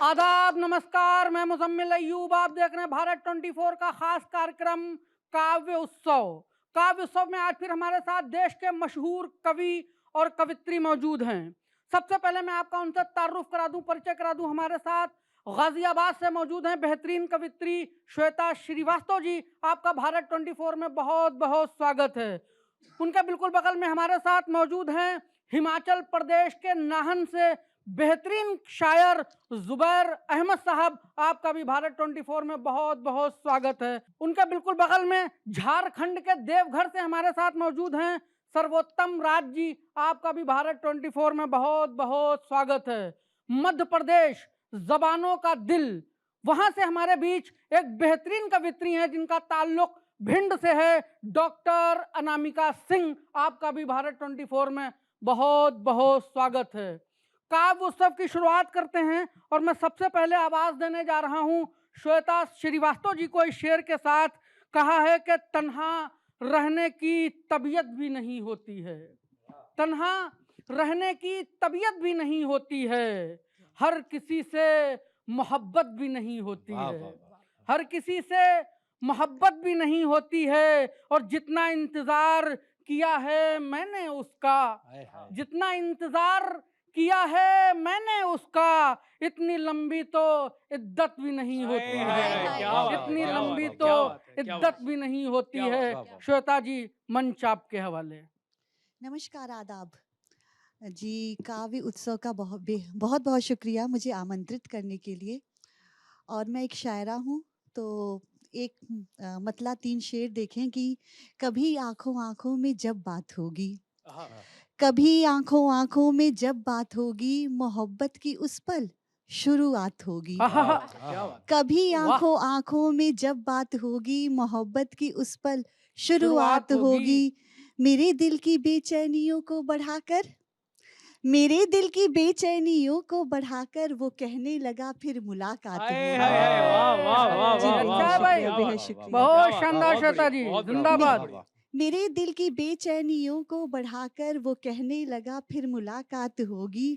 आदाब, नमस्कार। मैं मुजम्मिल अय्यूब। आप देख रहे हैं भारत 24 का खास कार्यक्रम काव्य उत्सव। काव्य उत्सव में आज फिर हमारे साथ देश के मशहूर कवि और कवित्री मौजूद हैं। सबसे पहले मैं आपका उनसे तारुफ करा दूं, परिचय करा दूं। हमारे साथ गाजियाबाद से मौजूद हैं बेहतरीन कवित्री श्वेता श्रीवास्तव जी। आपका भारत 24 में बहुत बहुत स्वागत है। उनके बिल्कुल बगल में हमारे साथ मौजूद हैं हिमाचल प्रदेश के नाहन से बेहतरीन शायर जुबैर अहमद साहब। आपका भी भारत 24 में बहुत बहुत स्वागत है। उनके बिल्कुल बगल में झारखंड के देवघर से हमारे साथ मौजूद हैं सर्वोत्तम राज जी। आपका भी भारत 24 में बहुत बहुत स्वागत है। मध्य प्रदेश जबानों का दिल, वहां से हमारे बीच एक बेहतरीन कवित्री हैं जिनका ताल्लुक भिंड से है, डॉक्टर अनामिका सिंह। आपका भी भारत 24 में बहुत बहुत स्वागत है। काव्य उत्सव की शुरुआत करते हैं और मैं सबसे पहले आवाज देने जा रहा हूं श्वेता श्रीवास्तव जी को। इस शेर के साथ कहा है कि तन्हा रहने की तबीयत भी नहीं होती है, तन्हा रहने की तबीयत भी नहीं होती है, हर किसी से मोहब्बत भी नहीं होती है, हर किसी से मोहब्बत भी नहीं होती है। और जितना इंतजार किया है मैंने उसका, जितना इंतजार किया है मैंने उसका, इतनी लंबी तो इद्दत भी नहीं होती है, इतनी लंबी तो इद्दत भी नहीं होती है। श्वेता जी, मंच आपके हवाले। नमस्कार, आदाब जी। काव्य उत्सव का बहुत बहुत शुक्रिया मुझे आमंत्रित करने के लिए। और मैं एक शायरा हूँ, तो एक मतला 3 शेर देखें कि कभी आंखों आंखों में जब बात होगी, कभी आंखों आंखों में जब बात होगी, मोहब्बत की उस पल शुरुआत होगी। कभी आंखों आंखों में जब बात होगी, मोहब्बत की उस पल शुरुआत होगी। मेरे दिल की बेचैनियों को बढ़ाकर, मेरे दिल की बेचैनियों को बढ़ाकर वो कहने लगा फिर मुलाकात होगी। बेहद शुक्रिया। बहुत शानदार श्वेता जी, जिंदाबाद। मेरे दिल की बेचैनियों को बढ़ाकर वो कहने लगा फिर मुलाकात होगी।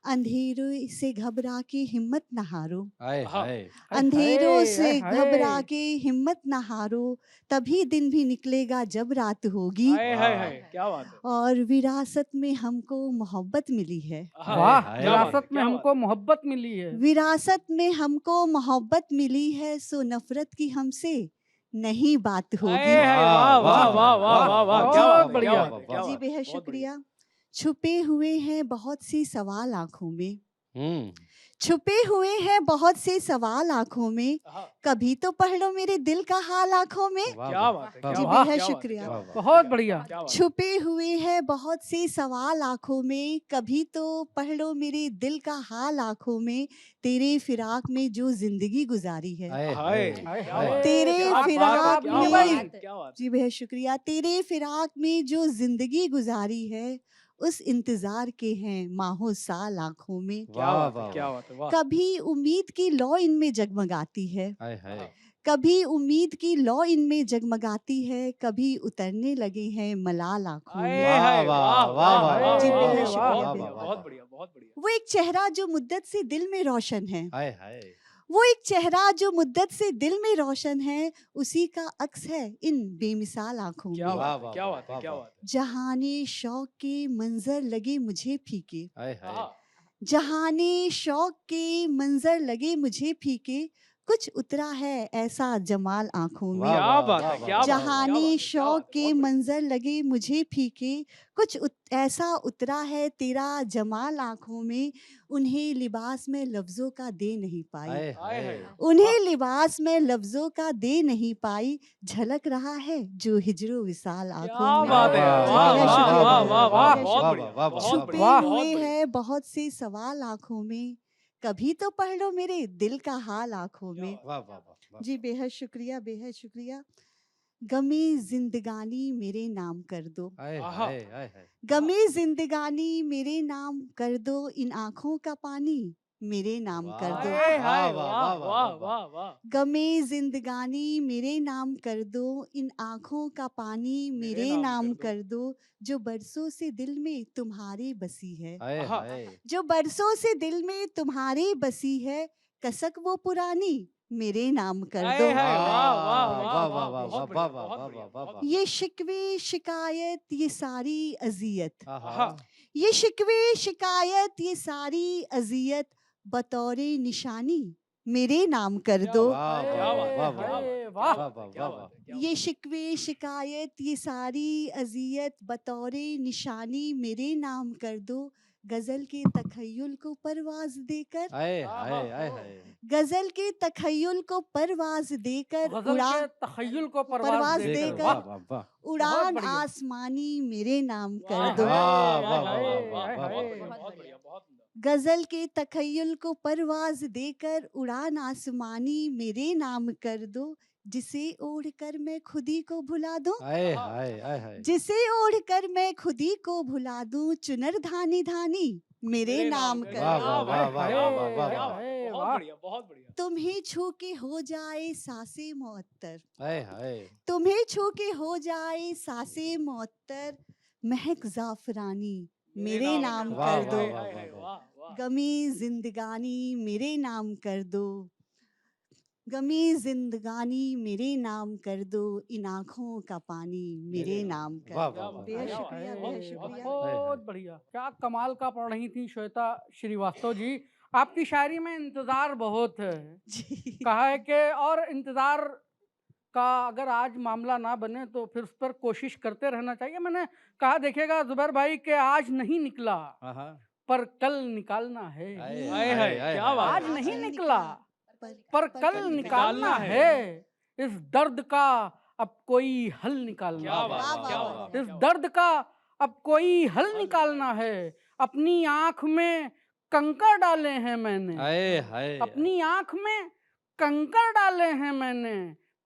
अंधेरों से घबरा के हिम्मत न हारो, अंधेरों से घबरा के हिम्मत न हारो, तभी दिन भी निकलेगा जब रात होगी। और विरासत में हमको मोहब्बत मिली है, वाह, विरासत में हमको मोहब्बत मिली है, विरासत में हमको मोहब्बत मिली है, सो नफरत की हमसे नहीं बात होगी। बहुत बढ़िया जी, बेहद शुक्रिया। छुपे हुए हैं बहुत सी सवाल आंखों में, छुपे हुए हैं बहुत से सवाल आंखों में, कभी तो पढ़ लो मेरे दिल का हाल आंखों में। जी, बेहद शुक्रिया। बहुत बढ़िया। छुपे हुए हैं बहुत से सवाल आंखों में, कभी तो पढ़ लो मेरे दिल का हाल आंखों में, तेरे फिराक में जो जिंदगी गुजारी है, तेरे फिराक में, जी बेहद शुक्रिया, तेरे फिराक में जो जिंदगी गुजारी है, उस इंतजार के हैं माहों साल आंखों में। कभी उम्मीद की लौ इनमें जगमगाती है, कभी उम्मीद की लौ इनमें जगमगाती है, कभी उतरने लगे हैं मलाल आंखों में। जी, बेहद शुक्रिया। बहुत बढ़िया, बहुत बढ़िया। वो एक चेहरा जो मुद्दत से दिल में रोशन है, वो एक चेहरा जो मुद्दत से दिल में रोशन है, उसी का अक्स है इन बेमिसाल आंखों में। क्या बात है, क्या बात है। जहाने शौक के मंजर लगे मुझे फीके, जहाने शौक के मंजर लगे मुझे फीके, कुछ उतरा है ऐसा जमाल आंखों में। जहाने शौक के मंजर लगे मुझे फीके, कुछ ऐसा उतरा है तेरा जमाल आंखों में, उन्हें लिबास में लफ्जों का दे नहीं पाई, उन्हें लिबास में लफ्जों का दे नहीं पाई, झलक रहा है जो हिजरो विसाल आंखों में। छुपे हुए हैं बहुत से सवाल आंखों में, कभी तो पढ़ लो मेरे दिल का हाल आंखों में। जी, बेहद शुक्रिया, बेहद शुक्रिया। गमे जिंदगानी मेरे नाम कर दो, गमे जिंदगानी मेरे नाम कर दो, इन आंखों का पानी मेरे नाम कर दो। गमे जिंदगानी मेरे नाम कर दो, इन आंखों का पानी मेरे नाम कर दो, जो बरसों से दिल में तुम्हारे बसी है, जो बरसों से दिल में तुम्हारे बसी है, कसक वो पुरानी मेरे नाम कर आए दो। हाय, वाह, वाह, वाह, वाह, वाह, वाह, वाह, बहुत वाह, बढ़िया, वाह, बहुत वाह, बढ़िया, वाह, बहुत वाह। बढ़िया। ये शिकवे शिकायत ये सारी अजियत, आहा। ये शिकवे शिकायत ये सारी अजियत बतौरे निशानी मेरे नाम कर क्या दो। वाह, बात है, वाह, वाह, वाह, हाय, वाह, वाह। वाह, वाह, क्या वाह, बात है, क्या ये बात है। शिकवे शिकायत ये सारी अजियत बतौरे निशानी मेरे नाम कर दो। गजल के तखय्युल को परवाज देकर, आए, आहा, हाय, आए, हो। हाय। गजल के तखय्युल को परवाज देकर गजल उड़ा के तखय्युल को परवाज परवाज देकर, देकर, देकर वाह, वाह, वाह, वाह। उड़ान बढ़िया। आसमानी मेरे नाम कर वाह, दो। हाय, वाह, हाय, वाह, हाय, वाह, वाह, हाय, वाह, बहुत हाय। बढ़िया, बहुत बढ़िया, बहुत सुंदर। गजल के तखय्युल को परवाज देकर उड़ान आसमानी मेरे नाम कर दो। जिसे ओढ़कर मैं खुदी को भुला दूं, आए, हाय, आए, हाय। जिसे ओढ़कर मैं खुदी को भुला दूं, चुनर धानी धानी मेरे नाम कर वाह, दो। वाह, वाह, वाह, हाय, वाह, वाह, वाह, क्या वाह। बात हाय, है, बहुत वाह। बढ़िया, बहुत बढ़िया। तुम्हें छू के हो जाए सांसें मुअत्तर, आए, हाय। तुम्हें छू के हो जाए सांसें मुअत्तर, महक जाफरानी मेरे नाम वाह, कर वाह, दो। वाह, वाह, वाह। वाह, वाह। गमी जिंदगानी मेरे नाम कर दो, गमी जिंदगानी मेरे नाम कर दो, इन आँखों का पानी मेरे नाम कर वाह, दो। वाह, वाह, बेहद वाह। शुक्रिया, हाय, बेहद शुक्रिया। बहुत बढ़िया, क्या कमाल का पढ़ रही थी श्वेता श्रीवास्तव जी। आपकी शायरी में इंतजार बहुत है। जी कहा है कि और इंतजार का अगर आज मामला ना बने तो फिर उस पर कोशिश करते रहना चाहिए। मैंने कहा देखिएगा जुबैर भाई के आज नहीं निकला आहा। पर कल निकालना है। आए, हाय, हाय, हाय, क्या हाय, बात आज है। नहीं निकला पर कल कल निकालना निकालना है। इस दर्द का अब कोई हल निकालना क्या है। बात वाह, है, क्या वाह, बात है, इस क्या बात है। दर्द का अब कोई हल निकालना है। अपनी आंख में कंकर डाले हैं मैंने, आए, हाय। अपनी आंख में कंकर डाले हैं मैंने।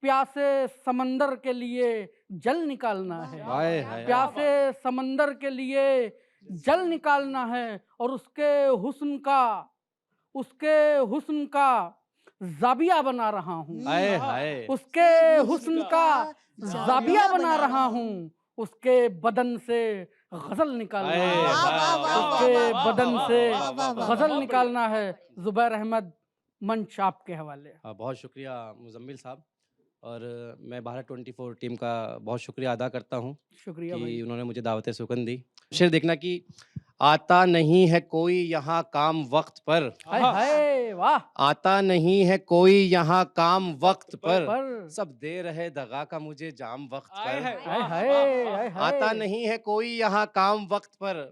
प्यासे समंदर के लिए जल निकालना है। हाय, हाय। प्यासे समंदर के लिए जल निकालना है। और उसके हुस्न का जाबिया बना रहा हूँ। आए, हाय। उसके हुस्न का जाबिया बना रहा हूँ। उसके बदन से गजल निकालना आए, है। वाह, वाह, वाह, उसके वाह, वाह, बदन वाह, से वाह, वाह, वाह, गजल बहुत निकालना है। जुबैर अहमद, मंच आपके हवाले। बहुत शुक्रिया मुजम्मिल साहब। और मैं भारत 24 टीम का बहुत शुक्रिया अदा करता हूँ शुक्रिया कि भाई। उन्होंने मुझे दावत सुकन दी। शेर देखना कि आता नहीं है कोई यहाँ काम वक्त पर, हाय हाय, वाह। आता नहीं है कोई यहाँ काम वक्त पर, पर सब दे रहे दगा का मुझे जाम वक्त आए पर। हाय, हाय वाह, हाय, वाह, वाह। हाय हाय। आता नहीं है कोई यहाँ काम वक्त पर,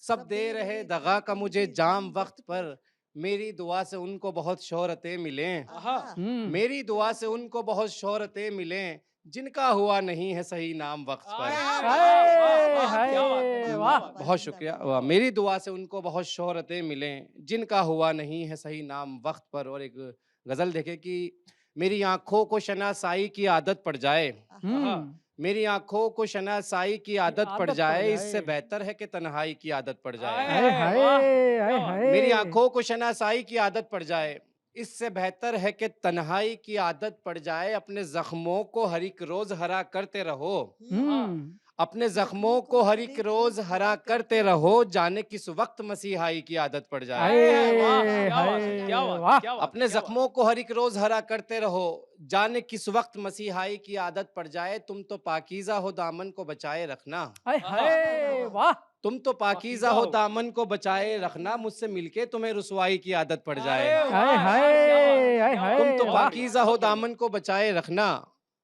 सब दे रहे दगा का मुझे जाम वक्त पर। मेरी दुआ से उनको बहुत शोहरतें मिलें, आहा। मेरी दुआ से उनको बहुत शोहरतें मिलें, जिनका हुआ नहीं है सही नाम वक्त आए पर। हाय, हाय, वाह, वाह, क्या बात हाय, है, क्या वाह। बात है। बहुत शुक्रिया। मेरी दुआ से उनको बहुत शोहरतें मिलें, जिनका हुआ नहीं है सही नाम वक्त पर। और एक गजल देखे कि मेरी आंखों को शनासाई की आदत पड़ जाए, मेरी आंखों को शनासाई की आदत पड़ जाए, इससे बेहतर है कि तन्हाई की आदत पड़ जाए। हाय हाय, हाय हाय। मेरी आंखों को शनासाई की आदत पड़ जाए, इससे बेहतर है कि तन्हाई की आदत पड़ जाए। अपने जख्मों को हर एक रोज हरा करते रहो, अपने जख्मों को हर एक रोज हरा करते रहो, जाने किस वक्त मसीहाई की आदत पड़ जाए। हाय, वाह, क्या बात है, क्या बात है, क्या बात है, अपने क्या बात जख्मों को हर एक रोज हरा करते रहो, जाने किस वक्त मसीहाई की आदत पड़ जाए। तुम तो पाकीज़ा हो दामन को बचाए रखना, हाय हाय, वाह। तुम तो पाकीज़ा हो दामन को बचाए रखना, मुझसे मिलके तुम्हें रुसवाई की आदत पड़ जाए। हाय हाय, हाय हाय। तुम तो वाह। पाकीज़ा हो दामन को बचाए रखना,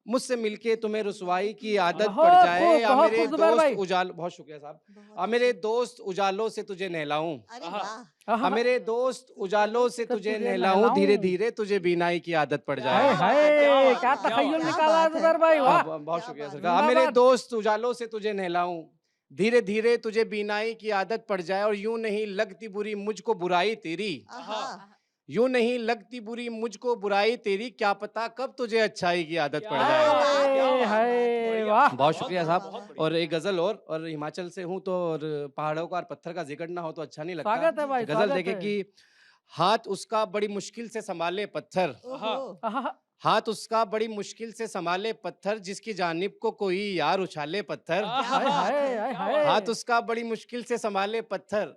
मुझसे मिलके तुम्हें रुसवाई की आदत बहुत पड़ जाए। खूब, आ बहुत मेरे खूब जुबैर दोस्त भाई। उजाल, बहुत शुक्रिया साहब। आ मेरे दोस्त उजालों से तुझे नहलाऊं, अरे वाह, आ मेरे दोस्त उजालों से तुझे नहलाऊं, धीरे धीरे तुझे बीनाई की आदत पड़ हाय जाए। हाय, क्या क्या तखय्युल बात निकाला है। जुबैर भाई, वाह। बहुत शुक्रिया बात सरकार। आ मेरे जिंदाबाद। दोस्त उजालों से तुझे नहलाऊं, धीरे धीरे तुझे बीनाई की आदत पड़ जाए। और यूं नहीं लगती बुरी मुझको बुराई तेरी, आहा, यूं नहीं लगती बुरी मुझको बुराई तेरी, क्या पता कब तुझे अच्छाई की आदत पड़ क्या जाए। बात है, क्या हाय बात है, हाय, बढ़िया। वाह। बहुत शुक्रिया साहब। बहुत बढ़िया। और एक गजल और हिमाचल से हूँ तो और पहाड़ों का और पत्थर का जिक्र ना हो तो अच्छा नहीं लगता। स्वागत है भाई, गजल स्वागत देखे है। कि हाथ उसका बड़ी मुश्किल से संभाले पत्थर, ओहो, आहा, हाथ उसका बड़ी मुश्किल से संभाले पत्थर, जिसकी जानिब को कोई यार उछाले पत्थर। हाय हाय, हाय हाय। हाथ उसका बड़ी मुश्किल से संभाले पत्थर,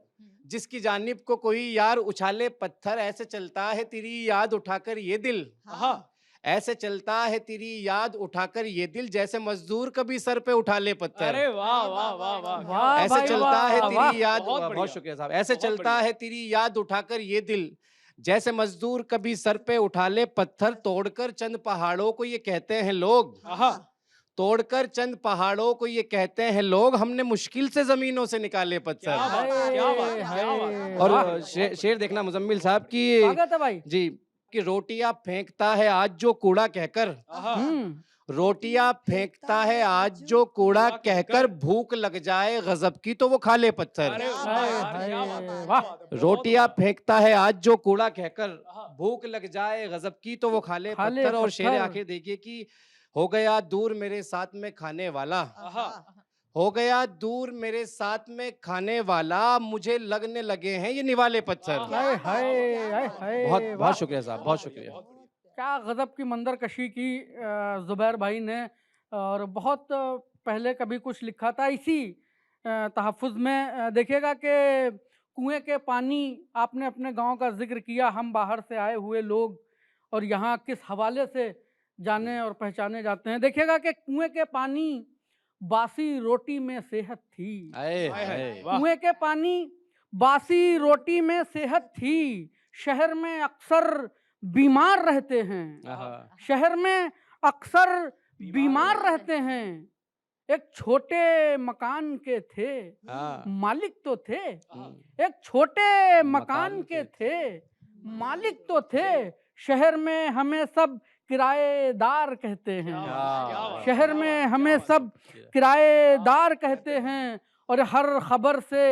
जिसकी जानिब को कोई यार उछाले पत्थर, ऐसे चलता है तेरी याद उठाकर ये दिल, हाँ ऐसे चलता है तेरी याद उठाकर ये दिल, जैसे मजदूर कभी सर पे उठा ले पत्थर। अरे वाह वाह वाह वाह क्या वाह बात ऐसे भाई चलता है वाह, वाह। तेरी याद, बहुत बहुत बढ़िया। शुक्रिया साहब। ऐसे बहुत चलता बढ़िया। है तेरी याद उठाकर ये दिल, जैसे मजदूर कभी सर पे उठा ले पत्थर, तोड़कर चंद पहाड़ों को ये कहते हैं लोग, हाँ तोड़कर चंद पहाड़ों को ये कहते हैं लोग, हमने मुश्किल से जमीनों से निकाले क्या पत्थर। बात है, क्या बात है, क्या बात है। और वाह। शेर देखना मुजम्मिल साहब की, स्वागत है भाई। जी, कि रोटियां फेंकता है आज जो कूड़ा कहकर, आहा, रोटियां फेंकता है आज जो कूड़ा कहकर, भूख लग जाए गजब की तो वो खा ले पत्थर। अरे क्या वाह हाय, यार, हाय, क्या बात है, वाह। क्या बात है, बहुत रोटियां बढ़िया। फेंकता है आज जो कूड़ा कहकर, आहा, भूख लग जाए गजब की तो वो खा ले खा ले पत्थर। और शेर पत्थर। आखिर देखिए कि हो गया दूर मेरे साथ में खाने वाला, आहा, हो गया दूर मेरे साथ में खाने वाला, मुझे लगने लगे हैं ये निवाले पत्थर। आहा, हाय हाय हाय हाय, बहुत वाह। बहुत शुक्रिया साहब, बहुत शुक्रिया। बहुत बढ़िया। क्या गजब की मंदर कशी की जुबैर भाई ने। और बहुत पहले कभी कुछ लिखा था इसी तहफ़्फ़ुज़ में। देखिएगा कि कुएं के पानी, आपने अपने गांव का जिक्र किया, हम बाहर से आए हुए लोग और यहाँ किस हवाले से जाने और पहचाने जाते हैं। देखिएगा कि कुएं के पानी बासी रोटी में सेहत थी, आए हाय, हाय, हाय। वाह। कुएं के पानी बासी रोटी में सेहत थी, शहर में अक्सर बीमार रहते हैं, आहा। शहर में अक्सर बीमार रहते हैं। एक छोटे मकान के थे, हाँ। मालिक तो थे, हम्म। एक छोटे मकान के थे, मालिक तो थे, शहर में हमें सब किराएदार कहते हैं, क्या बात है, क्या बात है, शहर क्या में बात है, हमें क्या बात है। सब किराएदार कहते हैं, और हर खबर से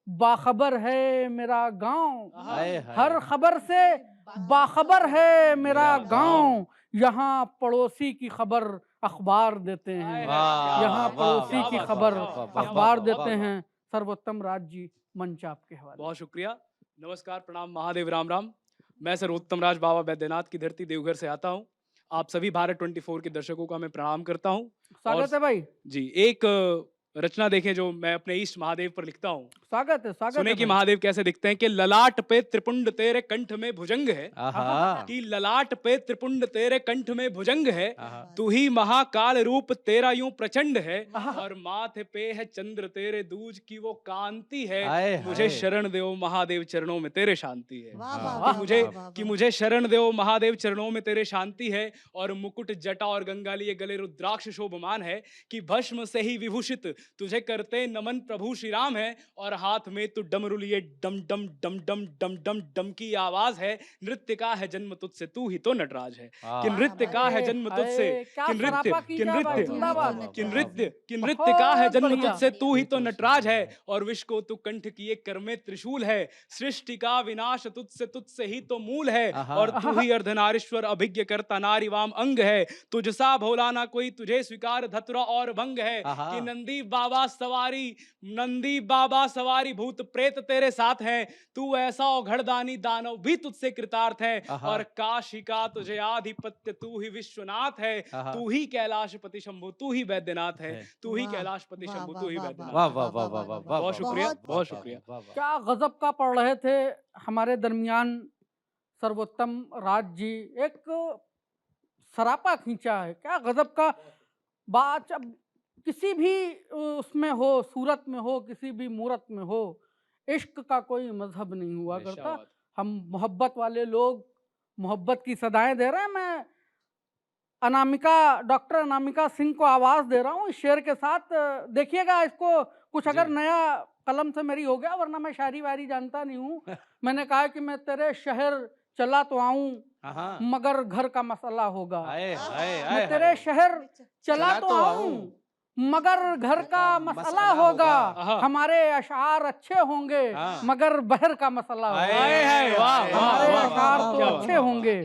बाखबर है मेरा गांव, हाय हाय। हर खबर से बाखबर है मेरा मेरा गांव, यहाँ पड़ोसी की खबर अखबार देते हाय, हैं, वाह, यहाँ वाह, पड़ोसी वाह, की वाह, खबर वाह, वाह, वाह, अखबार वाह, देते वाह, हैं। सर्वोत्तम राज जी, मंच आपके हवाले। बहुत शुक्रिया। नमस्कार, प्रणाम, महादेव, राम राम। मैं सर्वोत्तम राज बाबा बैद्यनाथ की धरती देवघर से आता हूँ। आप सभी भारत 24 के दर्शकों का मैं प्रणाम करता हूँ। स्वागत है भाई, जी, एक रचना देखें जो मैं अपने इष्ट महादेव पर लिखता हूँ। स्वागत है, स्वागत सुने है कि भाई। महादेव कैसे दिखते हैं कि ललाट पे त्रिपुंड तेरे कंठ में भुजंग है, आहा। कि ललाट पे त्रिपुंड तेरे कंठ में भुजंग है, आहा। तू ही महाकाल रूप तेरा यूं प्रचंड है, आहा। और माथे पे है चंद्र तेरे दूज की वो कांति है, हाय, मुझे हाय। शरण देओ महादेव चरणों में तेरे शांति है। वाह हाँ। वाह वाह, वाह कि मुझे वाह, वाह, कि वाह। मुझे शरण देओ महादेव चरणों में तेरे शांति है, और मुकुट जटा और गंगा लिए गले रुद्राक्ष शोभमान है, कि भस्म से ही विभूषित तुझे करते नमन प्रभु श्री राम है, और हाथ में तू डमरू लिए डम डम डम डम डम डम डम की आवाज है, नृत्य का है जन्म तुझसे तू ही तो नटराज है, कि वाह। नृत्य का है जन्म तुझसे, हाय, क्या कि नृत्य सरापा की कि जा भाई, नृत्य जिंदाबाद। कि नृत्य का है बहुत जन्म बढ़िया। तुझसे तू ही तो नटराज है, और विश्व को तू कंठ किए कर में त्रिशूल है, सृष्टि का विनाश तुझसे ही तो मूल है, आहा। और तू ही अर्धनारीश्वर अभिज्ञ करता नारी वाम अंग है, तुझसा भोला ना कोई तुझे स्वीकार धतुरा और भंग है, आहा। कि नंदी बाबा सवारी भूत प्रेत तेरे साथ हैं, तू ऐसा औघड़दानी दानव भी तुझसे कृतार्थ है, आहा। और काशी का तुझे आधिपत्य तू ही विश्वनाथ है, आहा। तू ही कैलाशपति शंभु तू ही वैद्यनाथ है, तू ही वाह, कैलाशपति वाह, शंभु वाह, तू ही वाह, वैद्यनाथ वाह है। वाह वाह वाह वाह वाह। बहुत शुक्रिया, बहुत- बहुत शुक्रिया। वाह, वाह। क्या गजब का पढ़ रहे थे हमारे दरमियान सर्वोत्तम राज जी, एक सरापा खींचा है। क्या गजब का बात। अब किसी भी उसमें हो, सूरत में हो, किसी भी मूरत में हो, इश्क का कोई मजहब नहीं हुआ करता। निशावाद। हम मोहब्बत वाले लोग मोहब्बत की सदाएं दे रहे हैं। मैं डॉक्टर अनामिका सिंह को आवाज़ दे रहा हूँ इस शेर के साथ। देखिएगा इसको, कुछ अगर जी। नया कलम से मेरी हो गया, वरना मैं शायरी वायरी जानता नहीं हूँ। मैंने कहा कि मैं तेरे शहर चला तो आऊँ, आहा। मगर घर का मसला होगा। हाय हाय मैं हाय तेरे हाय। शहर चला तो आऊँ, मगर घर का मसला होगा। आहा। हमारे अशार अच्छे होंगे, हाँ। मगर बहर का मसला हाय, होगा। हाय, हाय, वाह, वाह, हमारे वाह, अशार वाह, तो वाह, अच्छे वाह, होंगे,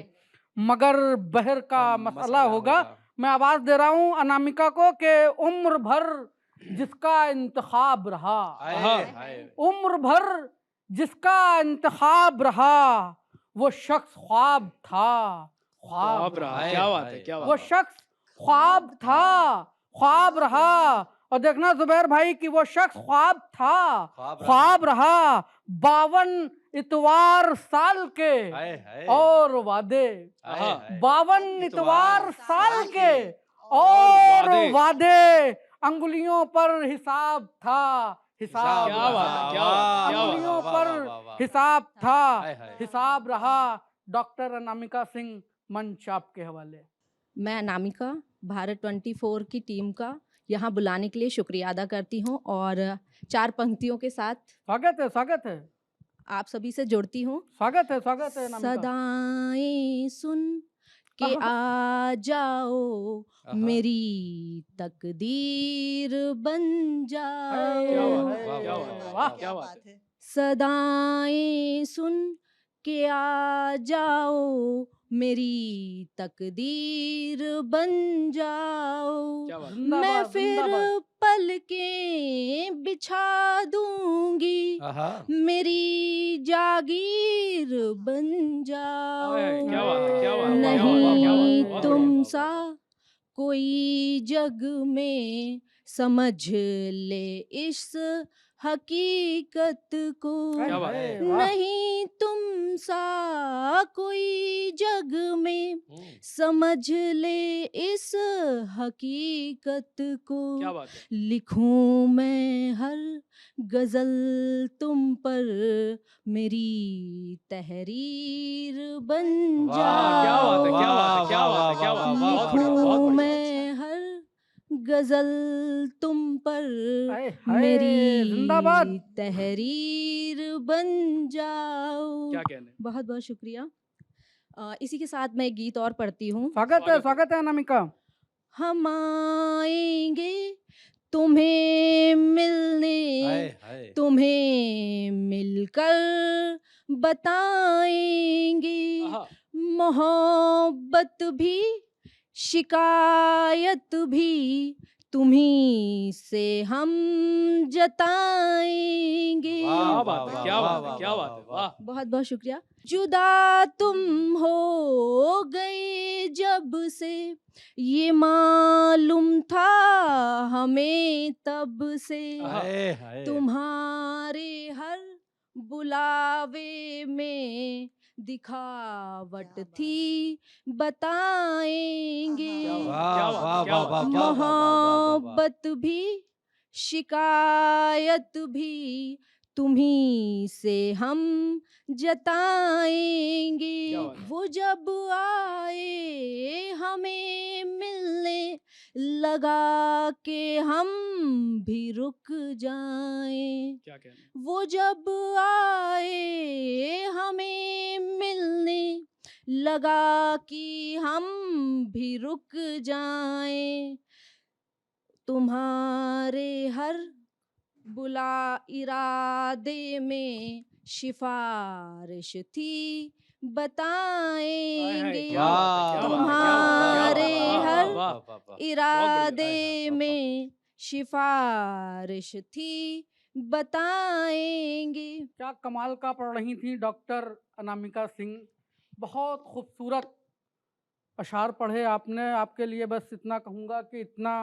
मगर बहर का मसला होगा। मैं आवाज दे रहा हूँ अनामिका को कि उम्र भर जिसका इंतखाब रहा, हाय हाय। उम्र भर जिसका इंतखाब रहा, वो शख्स ख्वाब था, ख्वाब आप रहा, हाय, क्या बात है, हाय। क्या वो बात है। शख्स ख्वाब था, ख्वाब रहा, और देखना जुबैर भाई कि वो शख्स ख्वाब था, ख्वाब रहा 52 इतवार साल के और वादे, 52 इतवार साल के और वादे, अंगुलियों पर हिसाब था, हिसाब क्या बात है, क्या बात है, क्या बात है। अंगुलियों पर हिसाब था, हिसाब रहा। डॉक्टर अनामिका सिंह, मंच आपके हवाले। मैं अनामिका भारत 24 की टीम का यहाँ बुलाने के लिए शुक्रिया अदा करती हूँ और 4 पंक्तियों के साथ स्वागत है आप सभी से जुड़ती हूँ। स्वागत है अनामिका। सदाएं सुन के आ जाओ, मेरी तकदीर बन जाओ। क्या बात है। सदाएं सुन के आ जाओ, मेरी तकदीर बन जाओ। क्या बात है। मैं फिर पलकें बिछा दूंगी, मेरी जागीर बन जाओ। क्या बात है, क्या बात है, क्या बात है, क्या बात नहीं है। बहुत तुम बढ़िया। सा कोई जग में, समझ ले इस हकीकत को। क्या बात है। नहीं तुम सा कोई जग में, समझ ले इस हकीकत को। क्या बात है। लिखूं मैं हर गजल तुम पर, मेरी तहरीर बन वाह, क्या बात है, जाओ। क्या बात है, क्या बात है, क्या बात है। बहुत बढ़िया, बहुत लिखूं बढ़िया। मैं हर गजल तुम पर, हाय, हाय, मेरी जिंदाबाद। तहरीर बन जाओ। क्या कहने। बहुत बहुत शुक्रिया। इसी के साथ मैं एक गीत और पढ़ती हूँ। स्वागत है अनामिका। हम आएंगे तुम्हें मिलने, तुम्हें मिलकर बताएंगे, आहा। मोहब्बत भी शिकायत भी तुम्ही से हम जताएंगे। क्या बात है, क्या बात है, क्या बात है। वाह। बहुत बहुत शुक्रिया। जुदा तुम हो गए जब से, ये मालूम था हमें तब से, तुम्हारे हर बुलावे में दिखावट थी बताएंगे। मोहब्बत भी शिकायत भी तुम्ही से हम जताएंगे। क्या बात है। वो जब आए हमें मिलने, लगा के हम भी रुक जाएं। क्या कहने। वो जब आए हमें मिलने, लगा कि हम भी रुक जाएं। तुम्हारे हर बुला इरादे में सिफारिश थी बताएंगे। क्या बात है, क्या बात है, क्या बात है, तुम्हारे क्या बात है। हर वाह, वाह, वाह। इरादे में सिफारिश थी बताएंगे। क्या कमाल का पढ़ रही थी डॉक्टर अनामिका सिंह। बहुत खूबसूरत अशार पढ़े आपने। आपके लिए बस इतना कहूँगा कि इतना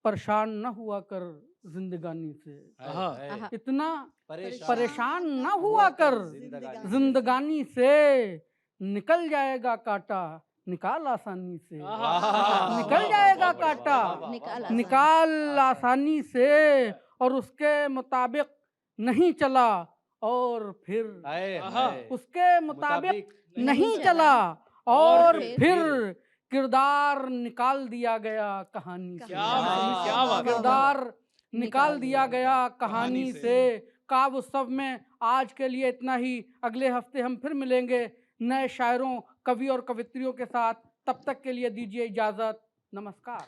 परेशान न हुआ कर जिंदगानी से, इतना परेशान न हुआ कर जिंदगानी से, निकल जाएगा कांटा निकाल आसानी से, निकल जाएगा कांटा निकाल आसानी से, और उसके मुताबिक नहीं चला और फिर उसके मुताबिक नहीं चला और फिर किरदार निकाल दिया गया कहानी से। क्या बात, क्या बात है। किरदार निकाल दिया गया कहानी से। काव्य उत्सव में आज के लिए इतना ही। अगले हफ्ते हम फिर मिलेंगे नए शायरों, कवि और कवित्रियों के साथ। तब तक के लिए दीजिए इजाजत। नमस्कार।